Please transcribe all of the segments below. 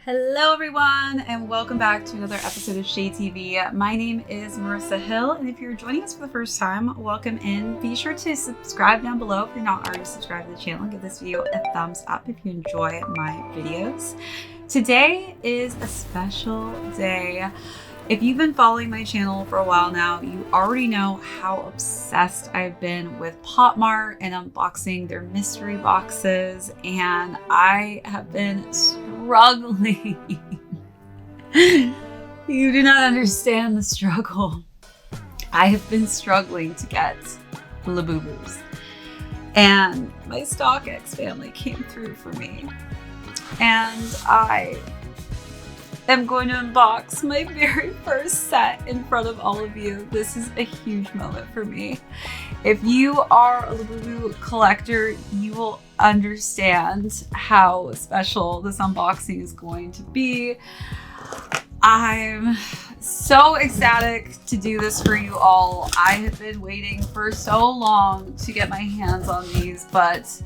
Hello everyone, and welcome back to another episode of ShadeTV. My name is Marissa Hill, and if you're joining us for the first time, welcome in. Be sure to subscribe down below if you're not already subscribed to the channel. Give this video a thumbs up if you enjoy my videos. Today is a special day. If you've been following my channel for a while now, you already know how obsessed I've been with Popmart and unboxing their mystery boxes, and I have been struggling. You do not understand the struggle. I have been struggling to get Labubus, and my StockX family came through for me, and I am going to unbox my very first set in front of all of you. This is a huge moment for me. If you are a Labubu collector, you will understand how special this unboxing is going to be. I'm so ecstatic to do this for you all. I have been waiting for so long to get my hands on these, but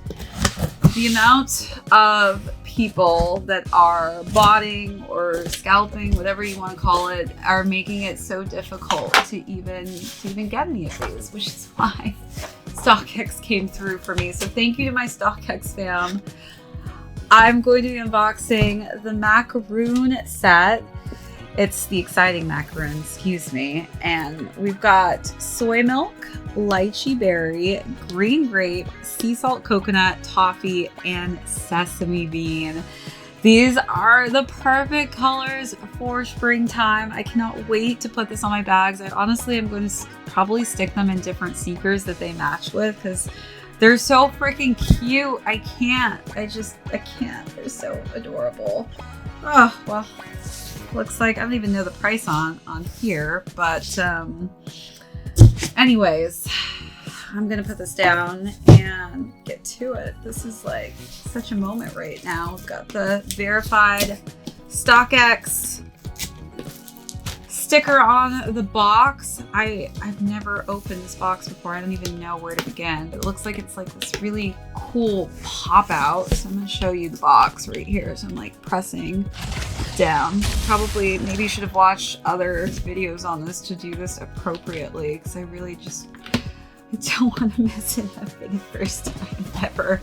the amount of people that are botting or scalping, whatever you want to call it, are making it so difficult to even get any of these, which is why StockX came through for me. So thank you to my StockX fam. I'm going to be unboxing the macaroon set. It's the exciting macaroon, excuse me. And we've got soy milk, lychee berry, green grape, sea salt coconut, toffee, and sesame bean. These are the perfect colors for springtime. I cannot wait to put this on my bags. I honestly am going to probably stick them in different sneakers that they match with because they're so freaking cute. I can't. They're so adorable. Oh, well, looks like I don't even know the price on here, but anyways, I'm gonna put this down and get to it. This is like such a moment right now. We've got the verified StockX sticker on the box. I've never opened this box before. I don't even know where to begin, but it looks like it's like this really cool pop out. So I'm gonna show you the box right here. So I'm like pressing down. Probably maybe should have watched other videos on this to do this appropriately, because I really just don't want to miss it for the first time ever.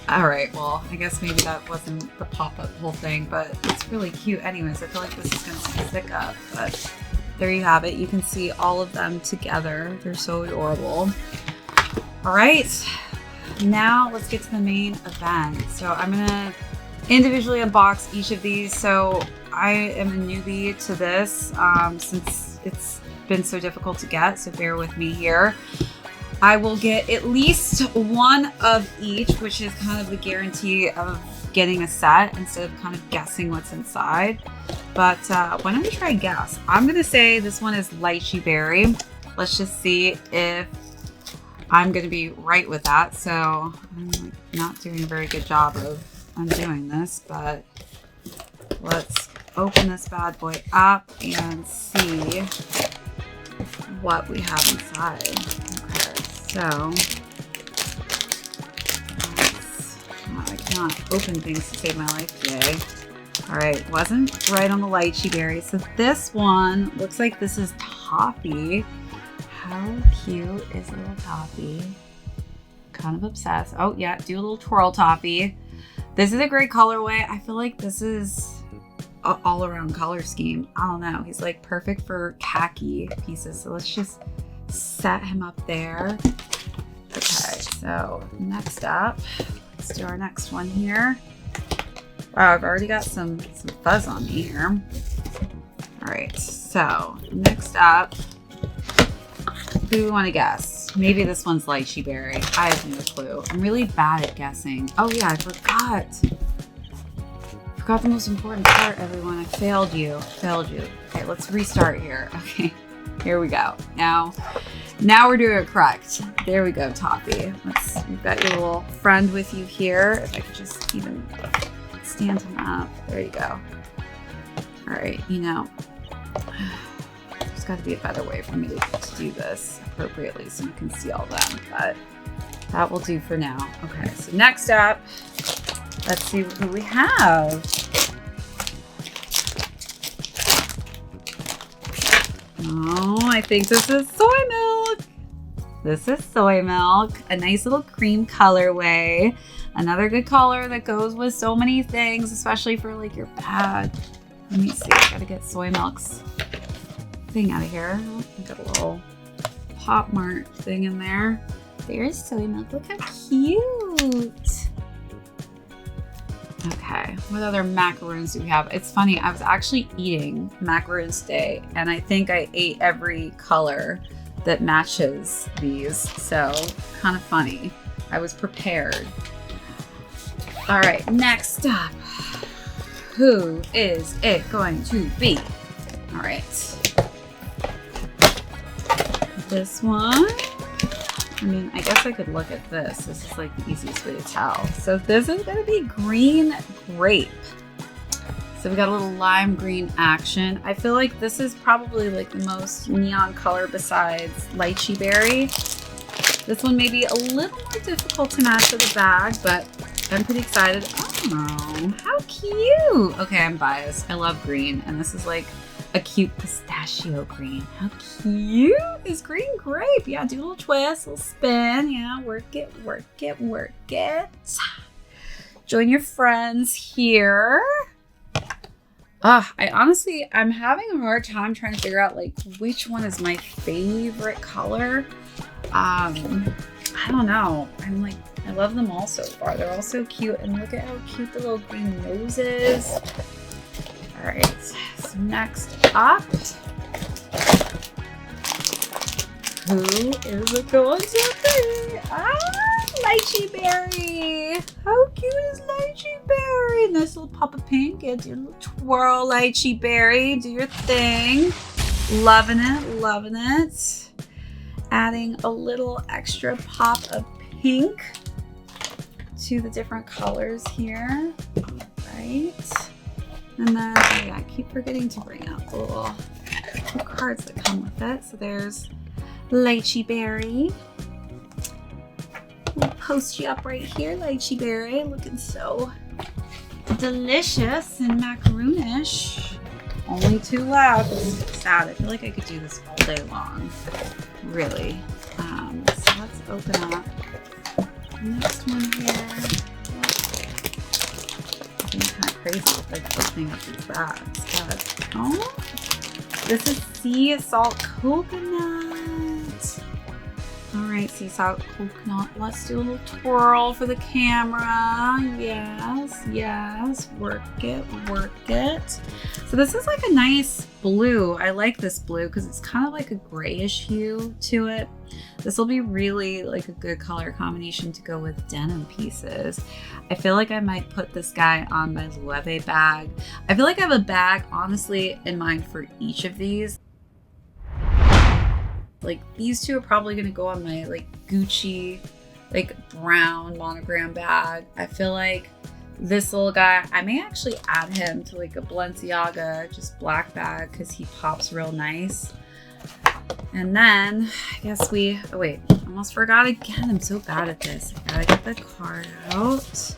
All right, well, I guess maybe that wasn't the pop-up whole thing, but it's really cute anyways. I feel like this is gonna stick up, but there you have it. You can see all of them together. They're so adorable. All right, now let's get to the main event. So I'm gonna individually unbox each of these. So I am a newbie to this since it's been so difficult to get, so bear with me here. I will get at least one of each, which is kind of the guarantee of getting a set instead of kind of guessing what's inside. But why don't we try and guess? I'm gonna say this one is lychee berry. Let's just see if I'm gonna be right with that. So I'm like not doing a very good job of undoing this, but let's open this bad boy up and see what we have inside. Okay, so I cannot open things to save my life today. All right, wasn't right on the lychee berry. So this one looks like this is toffee. How cute is little toffee? Kind of obsessed. Oh yeah, do a little twirl toffee. This is a great colorway. I feel like this is an all-around color scheme. I don't know. He's like perfect for khaki pieces. So let's just set him up there. Okay, so next up, let's do our next one here. Wow, I've already got some fuzz on me here. All right, so next up, who do we want to guess? Maybe this one's lychee berry. I have no clue. I'm really bad at guessing. Oh yeah, I forgot the most important part, everyone. I failed you. Okay, let's restart here. Okay, here we go. Now we're doing it correct. There we go, toffee. You've got your little friend with you here. If I could just even stand him up. There you go. All right, you know, there's got to be a better way for me to do this appropriately so you can see all them, but that will do for now. Okay, so next up, let's see who we have. Oh, I think this is Soy Milk. This is Soy Milk, a nice little cream colorway. Another good color that goes with so many things, especially for like your bag. Let me see, I gotta get Soy Milk's thing out of here. Oh, got a little Popmart thing in there. There's Soy Milk, look how cute. Okay, what other macaroons do we have? It's funny, I was actually eating macaroons today, and I think I ate every color that matches these, so kind of funny. I was prepared. All right, next up, who is it going to be? All right, this one. I mean, I guess I could look at this. This is like the easiest way to tell. So this is gonna be green grape. So we got a little lime green action. I feel like this is probably like the most neon color besides lychee berry. This one may be a little more difficult to match with a bag, but I'm pretty excited. Oh, how cute. Okay, I'm biased. I love green, and this is like a cute pistachio green. How cute is green grape? Yeah, do a little twist, a little spin. Yeah, work it, work it, work it. Join your friends here. I'm having a hard time trying to figure out like which one is my favorite color. I don't know. I love them all so far. They're all so cute, and look at how cute the little green nose is. All right, so next up, who is it going to be? Lychee berry. How cute is lychee berry? Nice little pop of pink. Yeah, do a little twirl, lychee berry. Do your thing. Loving it, loving it. Adding a little extra pop of pink to the different colors here. All right. And then, yeah, I keep forgetting to bring out the little cards that come with it. So there's lychee berry. We'll post you up right here, lychee berry, looking so delicious and macaroonish. Only too loud. This is sad. I feel like I could do this all day long, really. So let's open up the next one here. Kind of crazy with like opening up these bags. But, oh, this is sea salt coconut. All right, sea salt coconut. Let's do a little twirl for the camera. Yes, yes. Work it, work it. So this is like a nice blue. I like this blue because it's kind of like a grayish hue to it. This will be really like a good color combination to go with denim pieces. I feel like I might put this guy on my Loewe bag. I feel like I have a bag, honestly, in mind for each of these. Like these two are probably gonna go on my like Gucci, like brown monogram bag. I feel like this little guy, I may actually add him to like a Balenciaga, just black bag, because he pops real nice. And then I guess oh wait, almost forgot again. I'm so bad at this. I gotta get the card out.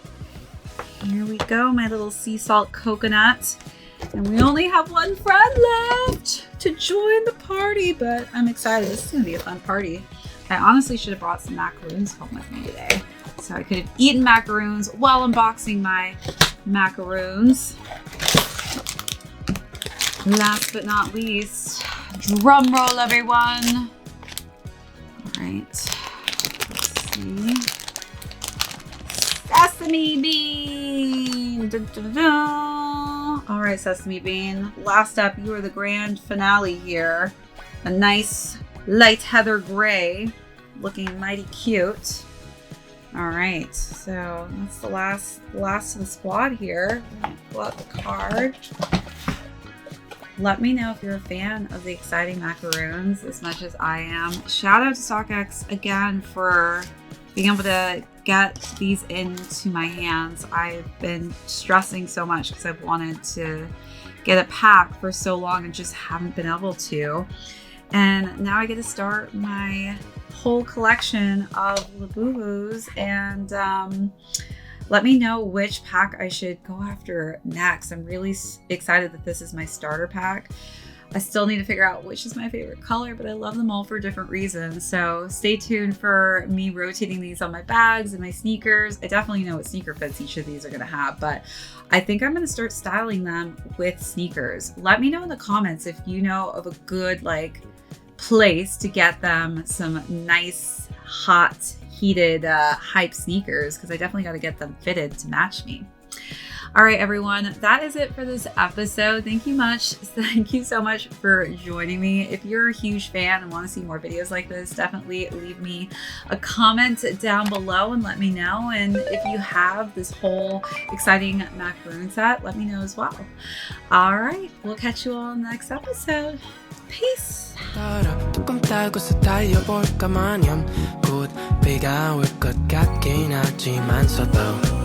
Here we go, my little sea salt coconut. And we only have one friend left to join the party, but I'm excited. This is gonna be a fun party. I honestly should have brought some macaroons home with me today, so I could have eaten macaroons while unboxing my macaroons. Last but not least, drum roll, everyone. All right, let's see. Sesame bean. Dun, dun, dun. All right, Sesame bean. Last up, you are the grand finale here. A nice light heather gray, looking mighty cute. All right, so that's the last of the squad here. Pull out the card. Let me know if you're a fan of the exciting macaroons as much as I am. Shout out to StockX again for being able to get these into my hands. I've been stressing so much because I've wanted to get a pack for so long and just haven't been able to. And now I get to start my whole collection of Labubus, and let me know which pack I should go after next. I'm really excited that this is my starter pack. I still need to figure out which is my favorite color, but I love them all for different reasons. So stay tuned for me rotating these on my bags and my sneakers. I definitely know what sneaker fits each of these are gonna have, but I think I'm gonna start styling them with sneakers. Let me know in the comments if you know of a good like place to get them some nice, hot, heated, hype sneakers, because I definitely got to get them fitted to match me. All right, everyone, that is it for this episode. Thank you so much for joining me. If you're a huge fan and want to see more videos like this, definitely leave me a comment down below and let me know. And if you have this whole exciting macaroon set, let me know as well. All right, we'll catch you all in the next episode. Peace. 조금 타고서 달려볼까 마냥 곧 비가 올 것 같긴 하지만 서도